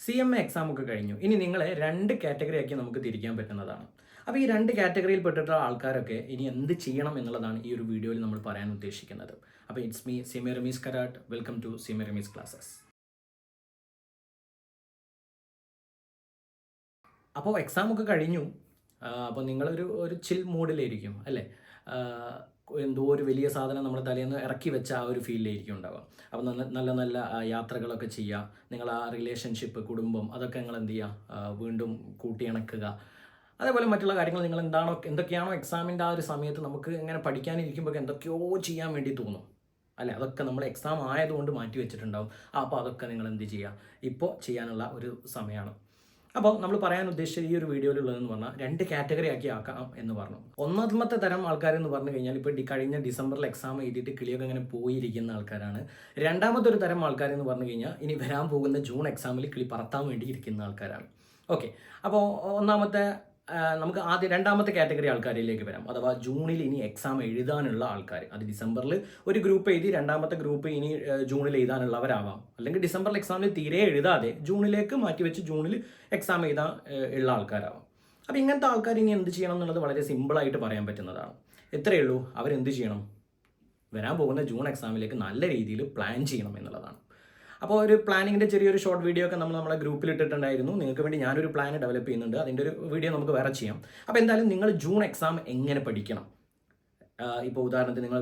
CMA exam ഒക്കെ കഴിഞ്ഞു. ഇനി നിങ്ങളെ 2 കാറ്റഗറി ആക്കി നമുക്ക് തിരിക്കാൻ പറ്റുന്നതാണ്. അപ്പോൾ ഈ 2 കാറ്റഗറിയിൽ പെട്ടിട്ടുള്ള ആൾക്കാരൊക്കെ ഇനി എന്ത് ചെയ്യണം എന്നുള്ളതാണ് ഈ ഒരു വീഡിയോയിൽ നമ്മൾ പറയാൻ ഉദ്ദേശിക്കുന്നത്. അപ്പോൾ it's me Simi Ramees Karat. Welcome to Simi Ramees classes. അപ്പോൾ എക്സാം ഒക്കെ കഴിഞ്ഞു. അപ്പോൾ നിങ്ങളൊരു ചിൽ മൂഡിലായിരിക്കും അല്ലേ? എന്തോ ഒരു വലിയ സാധനം നമ്മുടെ തലേന്ന് ഇറക്കി വെച്ച ആ ഒരു ഫീലിലായിരിക്കും ഉണ്ടാവുക. അപ്പോൾ നല്ല നല്ല യാത്രകളൊക്കെ ചെയ്യുക. നിങ്ങൾ ആ റിലേഷൻഷിപ്പ്, കുടുംബം, അതൊക്കെ നിങ്ങൾ എന്ത് ചെയ്യുക, വീണ്ടും കൂട്ടിയിണക്കുക. അതേപോലെ മറ്റുള്ള കാര്യങ്ങൾ നിങ്ങൾ എന്തൊക്കെയാണോ എക്സാമിൻ്റെ ആ ഒരു സമയത്ത് നമുക്ക് ഇങ്ങനെ പഠിക്കാനിരിക്കുമ്പോൾ എന്തൊക്കെയോ ചെയ്യാൻ വേണ്ടി തോന്നും അല്ലേ? അതൊക്കെ നമ്മൾ എക്സാം ആയതുകൊണ്ട് മാറ്റി വെച്ചിട്ടുണ്ടാവും. അപ്പോൾ അതൊക്കെ നിങ്ങൾ എന്ത് ചെയ്യുക, ഇപ്പോൾ ചെയ്യാനുള്ള ഒരു സമയമാണ്. അപ്പോൾ നമ്മൾ പറയാൻ ഉദ്ദേശിച്ച ഈ ഒരു വീഡിയോയിലുള്ളതെന്ന് പറഞ്ഞാൽ 2 കാറ്റഗറി ആക്കി ആക്കാം എന്ന് പറഞ്ഞു. ഒന്നാമത്തെ തരം ആൾക്കാരെന്ന് പറഞ്ഞു കഴിഞ്ഞാൽ ഇപ്പോൾ കഴിഞ്ഞ ഡിസംബറിൽ എക്സാം എഴുതിയിട്ട് കിളിയൊക്കെ ഇങ്ങനെ പോയിരിക്കുന്ന ആൾക്കാരാണ്. രണ്ടാമത്തെ ഒരു തരം ആൾക്കാരെന്ന് പറഞ്ഞു കഴിഞ്ഞാൽ ഇനി വരാൻ പോകുന്ന ജൂൺ എക്സാമിൽ കിളി പറത്താൻ വേണ്ടി ഇരിക്കുന്ന ആൾക്കാരാണ്. ഓക്കെ, അപ്പോൾ നമുക്ക് രണ്ടാമത്തെ കാറ്റഗറി ആൾക്കാരിലേക്ക് വരാം. അഥവാ ജൂണിൽ ഇനി എക്സാം എഴുതാനുള്ള ആൾക്കാർ. അത് ഡിസംബറിൽ ഒരു ഗ്രൂപ്പ് എഴുതി രണ്ടാമത്തെ ഗ്രൂപ്പ് ഇനി ജൂണിൽ എഴുതാനുള്ളവരാവാം. അല്ലെങ്കിൽ ഡിസംബറിൽ എക്സാമിൽ തീരെ എഴുതാതെ ജൂണിലേക്ക് മാറ്റിവെച്ച് ജൂണിൽ എക്സാം എഴുതാൻ ഉള്ള ആൾക്കാരാവാം. അപ്പോൾ ഇങ്ങനത്തെ ആൾക്കാർ ഇനി എന്ത് ചെയ്യണം എന്നുള്ളത് വളരെ സിമ്പിളായിട്ട് പറയാൻ പറ്റുന്നതാണ്. എത്രയേ ഉള്ളൂ, അവരെന്ത് ചെയ്യണം? വരാൻ പോകുന്ന ജൂൺ എക്സാമിലേക്ക് നല്ല രീതിയിൽ പ്ലാൻ ചെയ്യണം എന്നുള്ളതാണ്. അപ്പോൾ ഒരു പ്ലാനിങ്ങിൻ്റെ ചെറിയൊരു ഷോർട്ട് വീഡിയോ ഒക്കെ നമ്മളെ ഗ്രൂപ്പിൽ ഇട്ടിട്ടുണ്ടായിരുന്നു. നിങ്ങൾക്ക് വേണ്ടി ഞാനൊരു പ്ലാൻ ഡെവലപ്പ് ചെയ്യുന്നുണ്ട്. അതിൻ്റെ ഒരു വീഡിയോ നമുക്ക് വേറെ ചെയ്യാം. അപ്പോൾ എന്തായാലും നിങ്ങൾ ജൂൺ എക്സാം എങ്ങനെ പഠിക്കണം? ഇപ്പോൾ ഉദാഹരണത്തിന് നിങ്ങൾ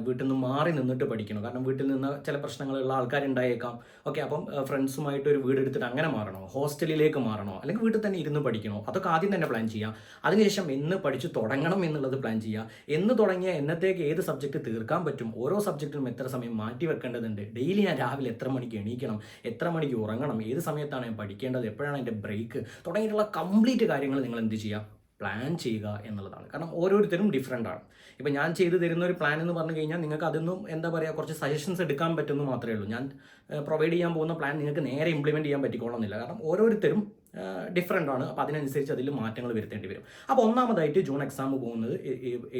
വീട്ടിൽ നിന്ന് മാറി നിന്നിട്ട് പഠിക്കണം. കാരണം വീട്ടിൽ നിന്ന് ചില പ്രശ്നങ്ങളുള്ള ആൾക്കാരുണ്ടായേക്കാം. ഓക്കെ, അപ്പം ഫ്രണ്ട്സുമായിട്ട് ഒരു വീട് എടുത്തിട്ട് അങ്ങനെ മാറണോ, ഹോസ്റ്റലിലേക്ക് മാറണോ, അല്ലെങ്കിൽ വീട്ടിൽ തന്നെ ഇരുന്ന് പഠിക്കണോ? അതൊക്കെ ആദ്യം തന്നെ പ്ലാൻ ചെയ്യാം. അതിനുശേഷം എന്ന് പഠിച്ച് തുടങ്ങണം എന്നുള്ളത് പ്ലാൻ ചെയ്യുക. എന്ന് തുടങ്ങിയ എന്നത്തേക്ക് ഏത് സബ്ജക്റ്റ് തീർക്കാൻ പറ്റും, ഓരോ സബ്ജക്റ്റിനും എത്ര സമയം മാറ്റി വെക്കേണ്ടതുണ്ട്, ഡെയിലി ഞാൻ രാവിലെ എത്ര മണിക്ക് എണീക്കണം, എത്ര മണിക്ക് ഉറങ്ങണം, ഏത് സമയത്താണ് ഞാൻ പഠിക്കേണ്ടത്, എപ്പോഴാണ് എൻ്റെ ബ്രേക്ക്, തുടങ്ങിയിട്ടുള്ള കംപ്ലീറ്റ് കാര്യങ്ങൾ നിങ്ങൾ എന്ത് ചെയ്യുക, പ്ലാൻ ചെയ്യുക എന്നുള്ളതാണ്. കാരണം ഓരോരുത്തരും ഡിഫറെൻ്റ് ആണ്. ഇപ്പോൾ ഞാൻ ചെയ്തു തരുന്ന ഒരു പ്ലാൻ എന്ന് പറഞ്ഞു കഴിഞ്ഞാൽ നിങ്ങൾക്ക് അതൊന്നും എന്താ പറയുക, കുറച്ച് സജഷൻസ് എടുക്കാൻ പറ്റുമെന്ന് മാത്രമേ ഉള്ളൂ. ഞാൻ പ്രൊവൈഡ് ചെയ്യാൻ പോകുന്ന പ്ലാൻ നിങ്ങൾക്ക് നേരെ ഇംപ്ലിമെൻറ്റ് ചെയ്യാൻ പറ്റിക്കോളണമെന്നില്ല. കാരണം ഓരോരുത്തരും ഡിഫറെൻ്റ് ആണ്. അപ്പോൾ അതിനനുസരിച്ച് അതിൽ മാറ്റങ്ങൾ വരുത്തേണ്ടി വരും. അപ്പോൾ ഒന്നാമതായിട്ട് ജൂൺ എക്സാം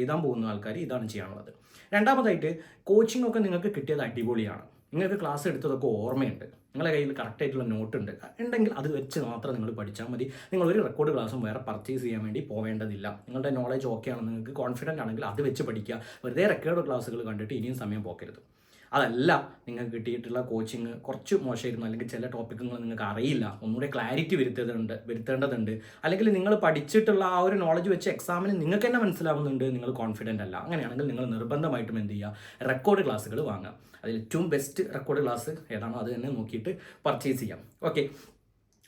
എഴുതാൻ പോകുന്ന ആൾക്കാർ ഇതാണ് ചെയ്യാനുള്ളത്. രണ്ടാമതായിട്ട് കോച്ചിങ് ഒക്കെ നിങ്ങൾക്ക് കിട്ടിയത് അടിപൊളിയാണ്. നിങ്ങൾക്ക് ക്ലാസ് എടുത്തതൊക്കെ ഓർമ്മയുണ്ട്, നിങ്ങളുടെ കയ്യിൽ കറക്റ്റായിട്ടുള്ള നോട്ട് ഉണ്ടെങ്കിൽ അത് വെച്ച് മാത്രം നിങ്ങൾ പഠിച്ചാൽ മതി. നിങ്ങളൊരു റെക്കോർഡ് ക്ലാസ്സും വേറെ പർച്ചേസ് ചെയ്യാൻ വേണ്ടി പോവേണ്ടതില്ല. നിങ്ങളുടെ നോളജ് ഓക്കെ ആണ്, നിങ്ങൾക്ക് കോൺഫിഡൻ്റ് ആണെങ്കിൽ അത് വെച്ച് പഠിക്കുക. വെറുതെ റെക്കോർഡ് ക്ലാസ്സുകൾ കണ്ടിട്ട് ഇനിയും സമയം പോക്കരുത്. അതല്ല, നിങ്ങൾക്ക് കിട്ടിയിട്ടുള്ള കോച്ചിങ് കുറച്ച് മോശമായിരുന്നു, അല്ലെങ്കിൽ ചില ടോപ്പിക്കുകൾ നിങ്ങൾക്ക് അറിയില്ല, ഒന്നുകൂടെ ക്ലാരിറ്റി വരുത്തേണ്ടതുണ്ട്, അല്ലെങ്കിൽ നിങ്ങൾ പഠിച്ചിട്ടുള്ള ആ ഒരു നോളജ് വെച്ച് എക്സാമിന് നിങ്ങൾക്ക് തന്നെ മനസ്സിലാവുന്നുണ്ട്, നിങ്ങൾ കോൺഫിഡൻ്റ് അല്ല, അങ്ങനെയാണെങ്കിൽ നിങ്ങൾ നിർബന്ധമായിട്ടും എന്ത് ചെയ്യുക, റെക്കോർഡ് ക്ലാസ്സുകൾ വാങ്ങുക. അതിൽ ഏറ്റവും ബെസ്റ്റ് റെക്കോർഡ് ക്ലാസ് ഏതാണോ അത് തന്നെ നോക്കിയിട്ട് പർച്ചേസ് ചെയ്യാം. ഓക്കെ,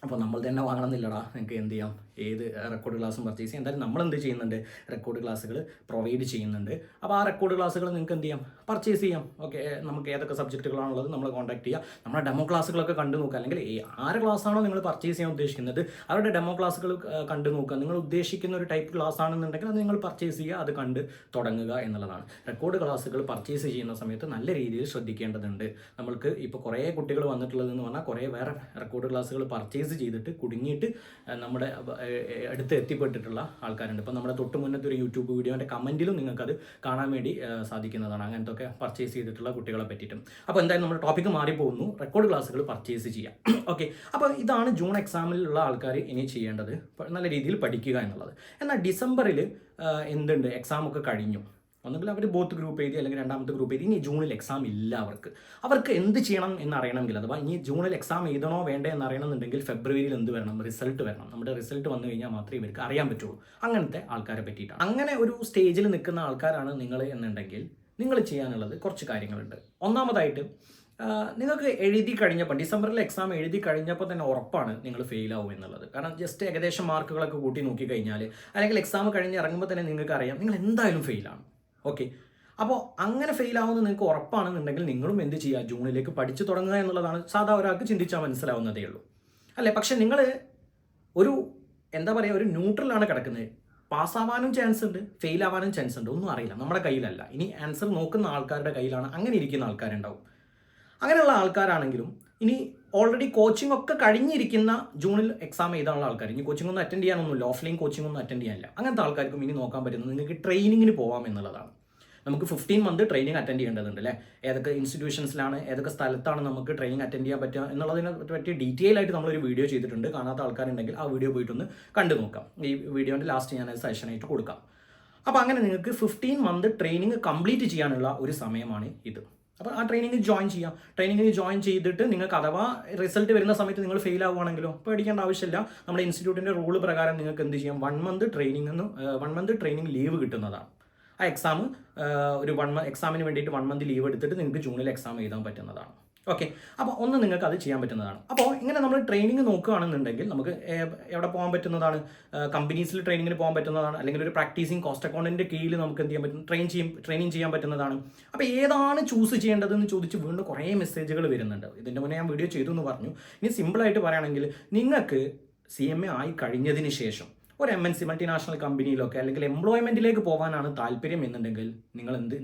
അപ്പോൾ നമ്മൾ തന്നെ വാങ്ങണമെന്നില്ലടാ, നിങ്ങൾക്ക് എന്ത് ചെയ്യാം, ഏത് റെക്കോർഡ് ക്ലാസ്സും പർച്ചേസ് ചെയ്യാം. എന്തായാലും നമ്മൾ എന്ത് ചെയ്യുന്നുണ്ട്, റെക്കോർഡ് ക്ലാസ്സുകൾ പ്രൊവൈഡ് ചെയ്യുന്നുണ്ട്. അപ്പോൾ ആ റെക്കോർഡ് ക്ലാസ്സുകൾ നിങ്ങൾക്ക് എന്ത് ചെയ്യാം, പർച്ചേസ് ചെയ്യാം. ഓക്കെ, നമുക്ക് ഏതൊക്കെ സബ്ജക്റ്റുകളാണുള്ളത് നമ്മൾ കോൺടാക്ട് ചെയ്യുക. നമ്മുടെ ഡെമോ ക്ലാസ്സുകളൊക്കെ കണ്ടു നോക്കുക. അല്ലെങ്കിൽ ആറ് ക്ലാസ്സാണോ നിങ്ങൾ പർച്ചേസ് ചെയ്യാൻ ഉദ്ദേശിക്കുന്നത്, അവരുടെ ഡെമോ ക്ലാസ്സുകൾ കണ്ടു നോക്കുക. നിങ്ങൾ ഉദ്ദേശിക്കുന്ന ഒരു ടൈപ്പ് ക്ലാസ് ആണെന്നുണ്ടെങ്കിൽ അത് നിങ്ങൾ പർച്ചേസ് ചെയ്യുക, അത് കണ്ട് തുടങ്ങുക എന്നുള്ളതാണ്. റെക്കോർഡ് ക്ലാസ്സുകൾ പർച്ചേസ് ചെയ്യുന്ന സമയത്ത് നല്ല രീതിയിൽ ശ്രദ്ധിക്കേണ്ടതുണ്ട്. നമ്മൾക്ക് ഇപ്പോൾ കുറേ കുട്ടികൾ വന്നിട്ടുള്ളതെന്ന് പറഞ്ഞാൽ കുറേ വേറെ റെക്കോർഡ് ക്ലാസ്സുകൾ പർച്ചേസ് ചെയ്തിട്ട് കുടുങ്ങിയിട്ട് നമ്മുടെ അടുത്ത് എത്തിപ്പെട്ടിട്ടുള്ള ആൾക്കാരുണ്ട്. ഇപ്പോൾ നമ്മുടെ തൊട്ട് മുന്നത്തെ ഒരു യൂട്യൂബ് വീഡിയോൻ്റെ കമൻറ്റിലും നിങ്ങൾക്കത് കാണാൻ വേണ്ടി സാധിക്കുന്നതാണ്, അങ്ങനത്തെ ഒക്കെ പർച്ചേസ് ചെയ്തിട്ടുള്ള കുട്ടികളെ പറ്റിയിട്ടും. അപ്പോൾ എന്തായാലും നമ്മുടെ ടോപ്പിക്ക് മാറിപ്പോകുന്നു, റെക്കോർഡ് ക്ലാസ്സുകൾ പർച്ചേസ് ചെയ്യാം. ഓക്കെ, അപ്പോൾ ഇതാണ് ജൂൺ എക്സാമിലുള്ള ആൾക്കാർ ഇനി ചെയ്യേണ്ടത്, നല്ല രീതിയിൽ പഠിക്കുക എന്നുള്ളത്. എന്നാൽ ഡിസംബറിൽ എന്തുണ്ട്, എക്സാമൊക്കെ കഴിഞ്ഞു, ഒന്നുകിൽ അവർ ബോത്ത് ഗ്രൂപ്പ് എഴുതി അല്ലെങ്കിൽ രണ്ടാമത്തെ ഗ്രൂപ്പ് എഴുതി, ഇനി ജൂണിൽ എക്സാം ഇല്ല. അവർക്ക് എന്ത് ചെയ്യണം എന്നറിയണമെങ്കിൽ, അഥവാ ഇനി ജൂണിൽ എക്സാം എഴുതണോ വേണ്ടേ എന്നറിയണമെന്നുണ്ടെങ്കിൽ ഫെബ്രുവരിയിൽ എന്ത് വരണം, റിസൾട്ട് വരണം. നമ്മുടെ റിസൾട്ട് വന്നു കഴിഞ്ഞാൽ മാത്രമേ ഇവർക്ക് അറിയാൻ പറ്റുള്ളൂ. അങ്ങനത്തെ ആൾക്കാരെ പറ്റിയിട്ടാണ്. അങ്ങനെ ഒരു സ്റ്റേജിൽ നിൽക്കുന്ന ആൾക്കാരാണ് നിങ്ങൾ എന്നുണ്ടെങ്കിൽ നിങ്ങൾ ചെയ്യാനുള്ളത് കുറച്ച് കാര്യങ്ങളുണ്ട്. ഒന്നാമതായിട്ട്, നിങ്ങൾക്ക് എഴുതി കഴിഞ്ഞപ്പോൾ, ഡിസംബറിൽ എക്സാം എഴുതി കഴിഞ്ഞപ്പോൾ തന്നെ ഉറപ്പാണ് നിങ്ങൾ ഫെയിൽ ആവും എന്നുള്ളത്. കാരണം ജസ്റ്റ് ഏകദേശം മാർക്കുകളൊക്കെ കൂട്ടി നോക്കി കഴിഞ്ഞാൽ, അല്ലെങ്കിൽ എക്സാം കഴിഞ്ഞ് ഇറങ്ങുമ്പോൾ തന്നെ നിങ്ങൾക്ക് അറിയാം നിങ്ങൾ എന്തായാലും ഫെയിലാണ്. ഓക്കെ, അപ്പോൾ അങ്ങനെ ഫെയിൽ ആവുമെന്ന് നിങ്ങൾക്ക് ഉറപ്പാണെന്നുണ്ടെങ്കിൽ നിങ്ങളും എന്ത് ചെയ്യുക, ജൂണിലേക്ക് പഠിച്ചു തുടങ്ങുക എന്നുള്ളതാണ്. സാധാ ഒരാൾക്ക് ചിന്തിച്ചാൽ മനസ്സിലാവുന്നതേ ഉള്ളൂ അല്ലേ? പക്ഷെ നിങ്ങൾ ഒരു എന്താ പറയുക, ഒരു ന്യൂട്രലാണ് കിടക്കുന്നത്. പാസ്സാവാനും ചാൻസ് ഉണ്ട്, ഫെയിൽ ആവാനും ചാൻസ് ഉണ്ട്, ഒന്നും അറിയില്ല, നമ്മുടെ കയ്യിലല്ല. ഇനി ആൻസർ നോക്കുന്ന ആൾക്കാരുടെ കയ്യിലാണ്. അങ്ങനെ ഇരിക്കുന്ന ആൾക്കാരുണ്ടാവും. അങ്ങനെയുള്ള ആൾക്കാരാണെങ്കിലും ഇനി ഓൾറെഡി കോച്ചിങ് ഒക്കെ കഴിഞ്ഞിരിക്കുന്ന, ജൂണിൽ എക്സാം എഴുതാനുള്ള ആൾക്കാർ, ഇനി കോച്ചിങ് ഒന്നും അറ്റൻഡ് ചെയ്യാനൊന്നുമില്ല, ഓഫ്ലൈൻ കോച്ചിങ് ഒന്നും അറ്റൻഡ് ചെയ്യാനില്ല, അങ്ങനത്തെ ആൾക്കാർക്കും ഇനി നോക്കാൻ പറ്റുന്നത് നിങ്ങൾക്ക് ട്രെയിനിങ്ങിന് പോകാം എന്നുള്ളതാണ്. നമുക്ക് 15 മന്ത് ട്രെയിനിങ് അറ്റൻഡ് ചെയ്യേണ്ടതുണ്ട് അല്ലേ. ഏതൊക്കെ ഇൻസ്റ്റിറ്റ്യൂഷൻസിലാണ്, ഏതൊക്കെ സ്ഥലത്താണ് നമുക്ക് ട്രെയിനിങ് അറ്റൻഡ് ചെയ്യാൻ പറ്റുക എന്നുള്ളതിനെ പറ്റി ഡീറ്റെയിൽ ആയിട്ട് നമ്മളൊരു വീഡിയോ ചെയ്തിട്ടുണ്ട്. കാണാത്ത ആൾക്കാരുണ്ടെങ്കിൽ ആ വീഡിയോ പോയിട്ടൊന്ന് കണ്ടു നോക്കാം. ഈ വീഡിയോൻ്റെ ലാസ്റ്റ് ഞാൻ സജഷനായിട്ട് കൊടുക്കാം. അപ്പോൾ അങ്ങനെ നിങ്ങൾക്ക് 15 മന്ത് ട്രെയിനിങ് കംപ്ലീറ്റ് ചെയ്യാനുള്ള ഒരു സമയമാണ് ഇത്. അപ്പോൾ ആ ട്രെയിനിങ് ജോയിൻ ചെയ്യാം. ട്രെയിനിങ്ങിന് ജോയിൻ ചെയ്തിട്ട് നിങ്ങൾക്ക് അഥവാ റിസൾട്ട് വരുന്ന സമയത്ത് നിങ്ങൾ ഫെയിൽ ആവുകയാണെങ്കിലോ പേടിക്കേണ്ട ആവശ്യമില്ല. നമ്മുടെ ഇൻസ്റ്റിറ്റ്യൂട്ടിൻ്റെ റൂൾ പ്രകാരം നിങ്ങൾക്ക് എന്ത് ചെയ്യാം, 1 മന്ത് ട്രെയിനിങ് ലീവ് കിട്ടുന്നതാണ്. ആ ഒരു എക്സാമിന് വേണ്ടിയിട്ട് 1 മന്ത് ലീവ് എടുത്തിട്ട് നിങ്ങൾക്ക് ജൂണിൽ എക്സാം എഴുതാൻ പറ്റുന്നതാണ്. ഓക്കെ, അപ്പോൾ നിങ്ങൾക്ക് അത് ചെയ്യാൻ പറ്റുന്നതാണ്. അപ്പോൾ ഇങ്ങനെ നമ്മൾ ട്രെയിനിങ് നോക്കുകയാണെന്നുണ്ടെങ്കിൽ നമുക്ക് എവിടെ പോകാൻ പറ്റുന്നതാണ്, കമ്പനീസിൽ ട്രെയിനിങ്ങിന് പോകാൻ പറ്റുന്നതാണ്, അല്ലെങ്കിൽ ഒരു പ്രാക്ടീസിങ് കോസ്റ്റ് അക്കൗണ്ടിൻ്റെ കീഴിൽ നമുക്ക് എന്ത് ചെയ്യാൻ പറ്റും, ട്രെയിനിങ് ചെയ്യാൻ പറ്റുന്നതാണ്. അപ്പോൾ ഏതാണ് ചൂസ് ചെയ്യേണ്ടതെന്ന് ചോദിച്ച് വീണ്ടും കുറേ മെസ്സേജുകൾ വരുന്നുണ്ട്. ഇതിൻ്റെ മുന്നേ ഞാൻ വീഡിയോ ചെയ്തു എന്ന് പറഞ്ഞു. ഇനി സിമ്പിളായിട്ട് പറയുകയാണെങ്കിൽ നിങ്ങൾക്ക് CMA ആയി കഴിഞ്ഞതിന് ശേഷം ഒരു MNC മൾട്ടിനാഷണൽ കമ്പനിയിലൊക്കെ അല്ലെങ്കിൽ എംപ്ലോയ്മെൻറ്റിലേക്ക് പോകാനാണ് താല്പര്യം എന്നുണ്ടെങ്കിൽ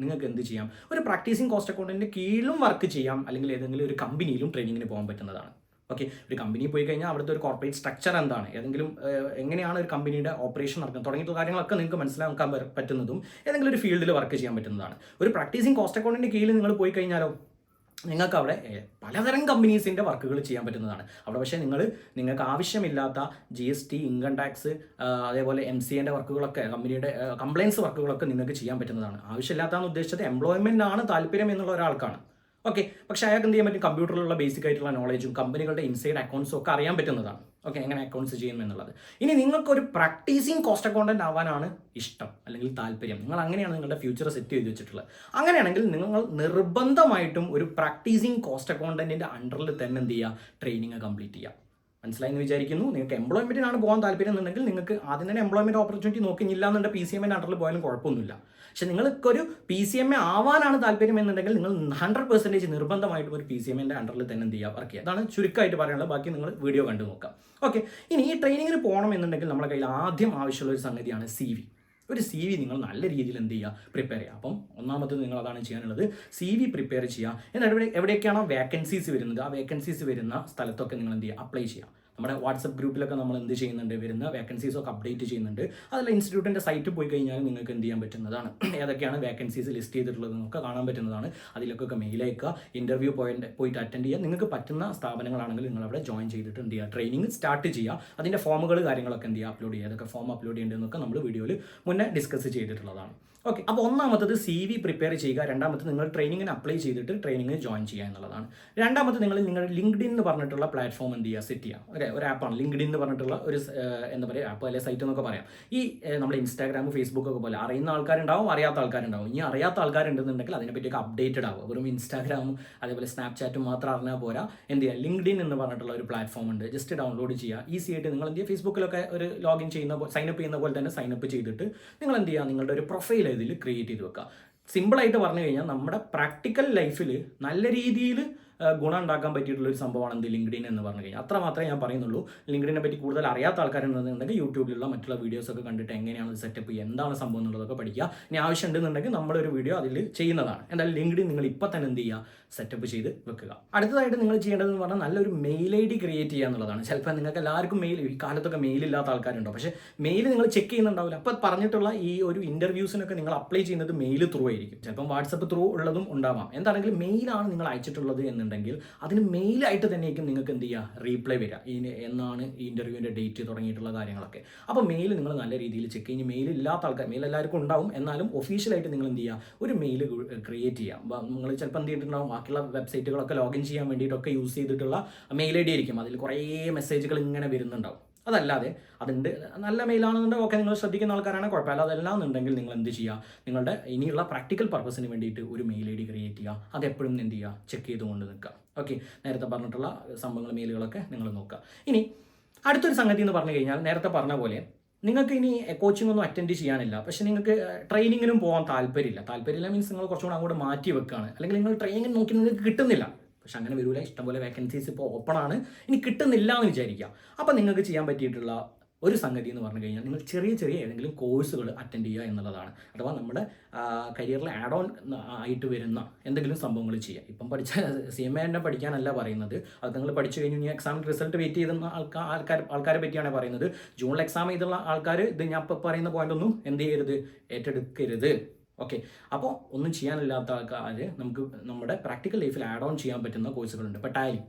നിങ്ങൾക്ക് എന്ത് ചെയ്യാം, ഒരു പ്രാക്ടീസിങ് കോസ്റ്റ് അക്കൗണ്ടിൻ്റെ കീഴിലും വർക്ക് ചെയ്യാം, അല്ലെങ്കിൽ ഏതെങ്കിലും ഒരു കമ്പനിയിലും ട്രെയിനിങ്ങിന് പോകാൻ പറ്റുന്നതാണ്. ഓക്കെ, ഒരു കമ്പനി പോയി കഴിഞ്ഞാൽ അവിടുത്തെ ഒരു കോർപ്പറേറ്റ് സ്ട്രക്ചർ എന്താണ്, എങ്ങനെയാണ് ഒരു കമ്പനിയുടെ ഓപ്പറേഷൻ നടക്കുന്നത് തുടങ്ങിയിട്ടുള്ള കാര്യങ്ങളൊക്കെ നിങ്ങൾക്ക് മനസ്സിലാക്കാൻ പറ്റുന്നതും ഏതെങ്കിലും ഒരു ഫീൽഡിൽ വർക്ക് ചെയ്യാൻ പറ്റുന്നതാണ്. ഒരു പ്രാക്ടീസിങ് കോസ്റ്റ് അക്കൗണ്ടിൻ്റെ കീഴിൽ നിങ്ങൾ പോയി കഴിഞ്ഞാലോ നിങ്ങൾക്ക് അവിടെ പലതരം കമ്പനീസിൻ്റെ വർക്കുകൾ ചെയ്യാൻ പറ്റുന്നതാണ്. അവിടെ പക്ഷേ നിങ്ങൾക്ക് ആവശ്യമില്ലാത്ത GST, ഇൻകം ടാക്സ്, അതേപോലെ MCAൻ്റെ വർക്കുകളൊക്കെ, കമ്പനിയുടെ കംപ്ലയിൻസ് വർക്കുകളൊക്കെ നിങ്ങൾക്ക് ചെയ്യാൻ പറ്റുന്നതാണ്. ആവശ്യമില്ലാത്തതെന്ന് ഉദ്ദേശിച്ചത് എംപ്ലോയ്മെൻ്റ് ആണ് താല്പര്യം എന്നുള്ള ഒരാൾക്കാണ്. ഓക്കെ, പക്ഷേ അയാൾക്ക് എന്ത് ചെയ്യാൻ പറ്റും, കമ്പ്യൂട്ടറിലുള്ള ബേസിക് ആയിട്ടുള്ള നോളേജും കമ്പനികളുടെ ഇൻസൈഡ് അക്കൗണ്ട്സും ഒക്കെ അറിയാൻ പറ്റുന്നതാണ്. ഓക്കെ, എങ്ങനെ അക്കൗണ്ട്സ് ചെയ്യും എന്നുള്ളത്. ഇനി നിങ്ങൾക്കൊരു പ്രാക്ടീസിങ് കോസ്റ്റ് അക്കൗണ്ടന്റ് ആവാനാണ് ഇഷ്ടം അല്ലെങ്കിൽ താല്പര്യം, നിങ്ങൾ അങ്ങനെയാണ് നിങ്ങളുടെ ഫ്യൂച്ചർ സെറ്റ് ചെയ്ത് വെച്ചിട്ടുള്ളത്. അങ്ങനെയാണെങ്കിൽ നിങ്ങൾ നിർബന്ധമായിട്ടും ഒരു പ്രാക്ടീസിങ് കോസ്റ്റ് അക്കൗണ്ടന്റിന്റെ അണ്ടറിൽ തന്നെ എന്ത് ചെയ്യുക, ട്രെയിനിങ് കംപ്ലീറ്റ് ചെയ്യുക. മനസ്സിലായി എന്ന് വിചാരിക്കുന്നു. നിങ്ങൾക്ക് എംപ്ലോയ്മെൻറ്റിനാണ് പോകാൻ താല്പര്യം എന്നുണ്ടെങ്കിൽ നിങ്ങൾക്ക് ആദ്യം തന്നെ എംപ്ലോയ്മെൻറ്റ് ഓപ്പർച്യൂണിറ്റി നോക്കിയില്ല എന്നുണ്ടെങ്കിൽ PCMA അണ്ടറിൽ പോയാലും കുഴപ്പമൊന്നുമില്ല. പക്ഷേ നിങ്ങൾക്കൊരു PCMA ആവാനാണ് താല്പര്യം എന്നുണ്ടെങ്കിൽ നിങ്ങൾ 100% നിർബന്ധമായിട്ടും ഒരു PCMA അണ്ടറിൽ തന്നെ എന്ത് ചെയ്യുക, വർക്ക് ചെയ്യുക. അതാണ് ചുരുക്കമായിട്ട് പറയാനുള്ളത്. ബാക്കി നിങ്ങൾ വീഡിയോ കണ്ടു നോക്കാം. ഓക്കെ, ഇനി ഈ ട്രെയിനിങ്ങിന് പോകണം എന്നുണ്ടെങ്കിൽ നമ്മുടെ കയ്യിൽ ആദ്യം ആവശ്യമുള്ള ഒരു സംഗതിയാണ് CV. ഒരു CV നിങ്ങൾ നല്ല രീതിയിൽ എന്ത് ചെയ്യുക, പ്രിപ്പയർ ചെയ്യുക. അപ്പം ഒന്നാമത് നിങ്ങൾ അതാണ് ചെയ്യാനുള്ളത്, CV പ്രിപ്പയർ ചെയ്യുക. എന്നിട്ട് എവിടെയൊക്കെയാണോ വേക്കൻസീസ് വരുന്നത് ആ വേക്കൻസീസ് വരുന്ന സ്ഥലത്തൊക്കെ നിങ്ങൾ എന്ത് ചെയ്യുക, അപ്ലൈ ചെയ്യുക. നമ്മുടെ വാട്സപ്പ് ഗ്രൂപ്പിലൊക്കെ നമ്മൾ എന്ത് ചെയ്യുന്നുണ്ട്, വരുന്ന വേക്കൻസീസൊക്കെ അപ്ഡേറ്റ് ചെയ്യുന്നുണ്ട്. അതിൽ ഇൻസ്റ്റിറ്റ്യൂട്ടിൻ്റെ സൈറ്റിൽ പോയി കഴിഞ്ഞാൽ നിങ്ങൾക്ക് എന്ത് ചെയ്യാൻ പറ്റുന്നതാണ്, ഏതൊക്കെയാണ് വേക്കൻസീസ് ലിസ്റ്റ് ചെയ്തിട്ടുള്ളത് നമുക്ക് കാണാൻ പറ്റുന്നതാണ്. അതിലൊക്കെ മെയിൽ അയക്കുക, ഇൻ്റർവ്യൂ പോയിട്ട് അറ്റൻഡ് ചെയ്യുക. നിങ്ങൾക്ക് പറ്റുന്ന സ്ഥാപനങ്ങളാണെങ്കിൽ നിങ്ങൾ അവിടെ ജോയിൻ ചെയ്തിട്ട് എന്ത് ചെയ്യുക, ട്രെയിനിങ് സ്റ്റാർട്ട് ചെയ്യുക. അതിൻ്റെ ഫോമുകൾ കാര്യങ്ങളൊക്കെ എന്ത് ചെയ്യുക, അപ്ലോഡ് ചെയ്യുക. അതൊക്കെ ഫോം അപ്ലോഡ് ചെയ്യേണ്ടതെന്നൊക്കെ നമ്മൾ വീഡിയോയിൽ മുന്നേ ഡിസ്കസ് ചെയ്തിട്ടുള്ളതാണ്. ഓക്കെ, അപ്പോൾ ഒന്നാമത്തത് CV പ്രിപ്പയർ ചെയ്യുക. രണ്ടാമത്തത് നിങ്ങൾ ട്രെയിനിങ്ങിന് അപ്ലൈ ചെയ്തിട്ട് ട്രെയിനിങ്ങിന് ജോയിൻ ചെയ്യുക എന്നുള്ളതാണ്. രണ്ടാമത് നിങ്ങളുടെ LinkedIn എന്ന് പറഞ്ഞിട്ടുള്ള പ്ലാറ്റ്ഫോം എന്ത് ചെയ്യുക, സെറ്റ് ചെയ്യുക. ഒരു ആപ്പാണ് LinkedIn എന്ന് പറഞ്ഞിട്ടുള്ള ഒരു എന്താ പറയുക ആപ്പ് അല്ലെങ്കിൽ സൈറ്റ് എന്നൊക്കെ പറയാം. ഈ നമ്മുടെ ഇൻസ്റ്റാഗ്രാം, ഫേസ്ബുക്ക് ഒക്കെ പോലെ അറിയുന്ന ആൾക്കാരുണ്ടാവും, അറിയാത്ത ആൾക്കാരുണ്ടാവും. ഇനി അറിയാത്ത ആൾക്കാരുണ്ടെന്നുണ്ടെങ്കിൽ അതിനെപ്പറ്റിയൊക്കെ അപ്ഡേറ്റഡ് ആവുക. വെറും ഇൻസ്റ്റാഗ്രാമും അതേപോലെ സ്നാപ്ചാറ്റും മാത്രം അറിഞ്ഞാൽ പോരാ. എന്ത് ചെയ്യുക, LinkedIn എന്ന് പറഞ്ഞിട്ടുള്ള ഒരു പ്ലാറ്റ്ഫോം ഉണ്ട്. ജസ്റ്റ് ഡൗൺലോഡ് ചെയ്യുക. ഈസി ആയിട്ട് നിങ്ങൾ എന്ത് ചെയ്യുക, ഫേസ്ബുക്കിലൊക്കെ ഒരു ലോഗിൻ സൈനപ്പ് ചെയ്യുന്ന പോലെ തന്നെ സൈനപ്പ് ചെയ്തിട്ട് നിങ്ങൾ എന്ത് ചെയ്യുക, നിങ്ങളുടെ ഒരു പ്രൊഫൈൽ ഇതിൽ ക്രിയേറ്റ് ചെയ്ത് വെക്കുക. സിമ്പിളായിട്ട് പറഞ്ഞു കഴിഞ്ഞാൽ നമ്മുടെ പ്രാക്ടിക്കൽ ലൈഫിൽ നല്ല രീതിയിൽ ഗുണം ഉണ്ടാക്കാൻ പറ്റിയിട്ടുള്ള ഒരു സംഭവമാണ് എന്ത്, LinkedIn എന്ന് പറഞ്ഞു കഴിഞ്ഞാൽ. അത്ര മാത്രമേ ഞാൻ പറയുന്നുള്ളൂ. LinkedIനെ പറ്റി കൂടുതൽ അറിയാത്ത ആൾക്കാരുണ്ടെന്നുണ്ടെങ്കിൽ യൂട്യൂബിലുള്ള മറ്റുള്ള വീഡിയോസൊക്കെ കണ്ടിട്ട് എങ്ങനെയാണ് സെറ്റപ്പ് ചെയ്യുക, എന്താണ് സംഭവം എന്നുള്ളതൊക്കെ പഠിക്കുക. ഇനി ആവശ്യം ഉണ്ടെന്നുണ്ടെങ്കിൽ നമ്മളൊരു വീഡിയോ അതിൽ ചെയ്യുന്നതാണ്. എന്തായാലും LinkedIn നിങ്ങൾ ഇപ്പം തന്നെ എന്ത് ചെയ്യുക, സെറ്റപ്പ് ചെയ്ത് വെക്കുക. അടുത്തതായിട്ട് നിങ്ങൾ ചെയ്യേണ്ടതെന്ന് പറഞ്ഞാൽ നല്ലൊരു മെയിൽ ID ക്രിയേറ്റ് ചെയ്യുക എന്നുള്ളതാണ്. ചിലപ്പോൾ നിങ്ങൾക്ക് എല്ലാവർക്കും മെയിൽ, ഈ കാലത്തൊക്കെ മെയിലില്ലാത്ത ആൾക്കാരുണ്ടോ, പക്ഷേ മെയിൽ നിങ്ങൾ ചെക്ക് ചെയ്യുന്നുണ്ടാവില്ല. അപ്പോൾ പറഞ്ഞിട്ടുള്ള ഈ ഒരു ഇൻ്റർവ്യൂസിനൊക്കെ നിങ്ങൾ അപ്ലൈ ചെയ്യുന്നത് മെയിൽ ത്രൂ ആയിരിക്കും. ചിലപ്പം വാട്സപ്പ് ത്രൂ ഉള്ളതും ഉണ്ടാവാം. എന്താണെങ്കിലും മെയിലാണ് നിങ്ങൾ അയച്ചിട്ടുള്ളത് എന്നുണ്ടെങ്കിൽ അതിന് മെയിലായിട്ട് തന്നെയായിരിക്കും നിങ്ങൾക്ക് എന്ത് ചെയ്യുക, റീപ്ലൈ വരിക. എന്നാണ് ഈ ഇൻ്റർവ്യൂവിൻ്റെ ഡേറ്റ് തുടങ്ങിയിട്ടുള്ള കാര്യങ്ങളൊക്കെ. അപ്പോൾ മെയിൽ നിങ്ങൾ നല്ല രീതിയിൽ ചെക്ക് ചെയ്യും. മെയിൽ ഇല്ലാത്ത ആൾക്കാർ, മെയിൽ എല്ലാവർക്കും ഉണ്ടാവും, എന്നാലും ഒഫീഷ്യലായിട്ട് നിങ്ങൾ എന്ത് ചെയ്യുക, ഒരു മെയിൽ ക്രിയേറ്റ് ചെയ്യുക. നിങ്ങൾ ചിലപ്പോൾ എന്ത് ചെയ്തിട്ടുണ്ടാവും, ബാക്കിയുള്ള വെബ്സൈറ്റുകളൊക്കെ ലോഗിൻ ചെയ്യാൻ വേണ്ടിയിട്ടൊക്കെ യൂസ് ചെയ്തിട്ടുള്ള മെയിൽ ID ആയിരിക്കും. അതിൽ കുറേ മെസ്സേജുകൾ ഇങ്ങനെ വരുന്നുണ്ടാവും. അതല്ലാതെ അതുണ്ട് നല്ല മെയിലാണെന്നുണ്ടെങ്കിൽ ഓക്കെ, നിങ്ങൾ ശ്രദ്ധിക്കുന്ന ആൾക്കാരാണ് കുഴപ്പമില്ല. അതല്ല എന്നുണ്ടെങ്കിൽ നിങ്ങൾ എന്ത് ചെയ്യുക, നിങ്ങളുടെ ഇനിയുള്ള പ്രാക്ടിക്കൽ പർപ്പസിന് വേണ്ടിയിട്ട് ഒരു മെയിൽ ID ക്രിയേറ്റ് ചെയ്യുക. അതെപ്പോഴും എന്ത് ചെയ്യുക, ചെക്ക് ചെയ്തുകൊണ്ട് നിൽക്കുക. ഓക്കെ, നേരത്തെ പറഞ്ഞിട്ടുള്ള സംഭവങ്ങൾ, മെയിലുകളൊക്കെ നിങ്ങൾ നോക്കുക. ഇനി അടുത്തൊരു സംഗതി എന്ന് പറഞ്ഞു കഴിഞ്ഞാൽ, നേരത്തെ പറഞ്ഞ പോലെ നിങ്ങൾക്ക് ഇനി കോച്ചിങ് ഒന്നും അറ്റൻഡ് ചെയ്യാനില്ല, പക്ഷേ നിങ്ങൾക്ക് ട്രെയിനിങ്ങിനും പോകാൻ താല്പര്യമില്ല മീൻസ് നിങ്ങൾ കുറച്ചുകൂടെ അങ്ങോട്ട് മാറ്റി വെക്കുകയാണ്, അല്ലെങ്കിൽ നിങ്ങൾ ട്രെയിനിങ് നോക്കി നിങ്ങൾക്ക് കിട്ടുന്നില്ല. പക്ഷെ അങ്ങനെ വരില്ല, ഇഷ്ടംപോലെ വേക്കൻസീസ് ഇപ്പോൾ ഓപ്പൺ ആണ്, ഇനി കിട്ടുന്നില്ല എന്ന് വിചാരിക്കുക. അപ്പോൾ നിങ്ങൾക്ക് ചെയ്യാൻ പറ്റിയിട്ടുള്ള ഒരു സംഗതി എന്ന് പറഞ്ഞു കഴിഞ്ഞാൽ നിങ്ങൾ ചെറിയ ഏതെങ്കിലും കോഴ്സുകൾ അറ്റൻഡ് ചെയ്യുക എന്നുള്ളതാണ്. അഥവാ നമ്മുടെ കരിയറിൽ ആഡ് ഓൺ ആയിട്ട് വരുന്ന എന്തെങ്കിലും സംഭവങ്ങൾ ചെയ്യുക. ഇപ്പം പഠിച്ച CMA തന്നെ പഠിക്കാനല്ല പറയുന്നത്. അത് നിങ്ങൾ പഠിച്ചു കഴിഞ്ഞ് ഇനി എക്സാമിന് റിസൾട്ട് വെയിറ്റ് ചെയ്യുന്ന ആൾക്കാരെ പറ്റിയാണ് പറയുന്നത്. ജൂണിൽ എക്സാം ചെയ്തുള്ള ആൾക്കാർ ഇത് ഞാൻ ഇപ്പോൾ പറയുന്ന പോയിന്റ് ഒന്നും എന്ത് ചെയ്യരുത്, ഏറ്റെടുക്കരുത്. ഓക്കെ, അപ്പോൾ ഒന്നും ചെയ്യാനില്ലാത്ത ആൾക്കാർ നമുക്ക് നമ്മുടെ പ്രാക്ടിക്കൽ ലൈഫിൽ ആഡ് ഓൺ ചെയ്യാൻ പറ്റുന്ന കോഴ്സുകളുണ്ട്. ഇപ്പോൾ ടാലി,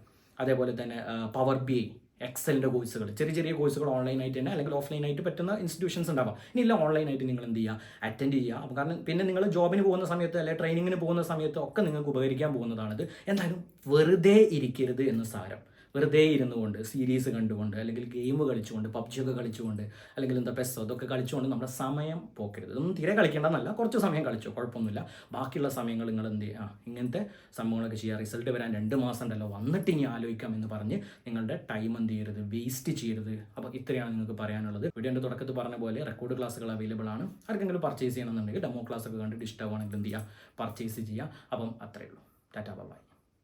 അതേപോലെ തന്നെ പവർ ബി ഐ, എക്സലിൻ്റെ കോഴ്സുകൾ, ചെറിയ ചെറിയ കോഴ്സുകൾ ഓൺലൈനായിട്ട് തന്നെ അല്ലെങ്കിൽ ഓഫ്ലൈനായിട്ട് പറ്റുന്ന ഇൻസ്റ്റിറ്റ്യൂഷൻസ് ഉണ്ടാവാം. ഇനിയില്ല, ഓൺലൈനായിട്ട് നിങ്ങൾ എന്ത് ചെയ്യുക, അറ്റൻഡ് ചെയ്യുക. അപ്പോൾ കാരണം പിന്നെ നിങ്ങൾ ജോബിന് പോകുന്ന സമയത്ത് അല്ലെങ്കിൽ ട്രെയിനിങ്ങിന് പോകുന്ന സമയത്ത് ഒക്കെ നിങ്ങൾക്ക് ഉപകരിക്കാൻ പോകുന്നതാണിത്. എന്തായാലും വെറുതെ ഇരിക്കരുത് എന്ന് സാരം. വെറുതെ ഇരുന്നു കൊണ്ട് സീരീസ് കണ്ടുകൊണ്ട് അല്ലെങ്കിൽ ഗെയിം കളിച്ചുകൊണ്ട് പബ്ജിയൊക്കെ കളിച്ചുകൊണ്ട് അല്ലെങ്കിൽ എന്താ പെസ്സോ അതൊക്കെ കളിച്ചുകൊണ്ട് നമ്മുടെ സമയം പോക്കരുത്. ഇതൊന്നും തീരെ കളിക്കേണ്ടെന്നല്ല, കുറച്ച് സമയം കളിച്ചോ, കുഴപ്പമൊന്നുമില്ല. ബാക്കിയുള്ള സമയങ്ങൾ നിങ്ങൾ എന്ത് ചെയ്യുക, ഇങ്ങനത്തെ സംഭവങ്ങളൊക്കെ ചെയ്യുക. റിസൾട്ട് വരാൻ 2 മാസം ഉണ്ടല്ലോ, വന്നിട്ട് ഇനി ആലോചിക്കാം എന്ന് പറഞ്ഞ് നിങ്ങളുടെ ടൈം എന്ത് ചെയ്യരുത്, വേസ്റ്റ് ചെയ്യരുത്. അപ്പോൾ ഇത്രയാണ് നിങ്ങൾക്ക് പറയാനുള്ളത്. വീഡിയോൻ്റെ തുടക്കത്തിൽ പറഞ്ഞ പോലെ റെക്കോർഡ് ക്ലാസ്സുകൾ അവൈലബിൾ ആണ്. ആർക്കെങ്കിലും പർച്ചേസ് ചെയ്യണമെന്നുണ്ടെങ്കിൽ ഡെമോ ക്ലാസ് ഒക്കെ കണ്ടിട്ട് ഇഷ്ടമാണെങ്കിൽ എന്ത് ചെയ്യുക, പർച്ചേസ് ചെയ്യുക. അപ്പം അത്രയേ ഉള്ളൂ. Tata bye.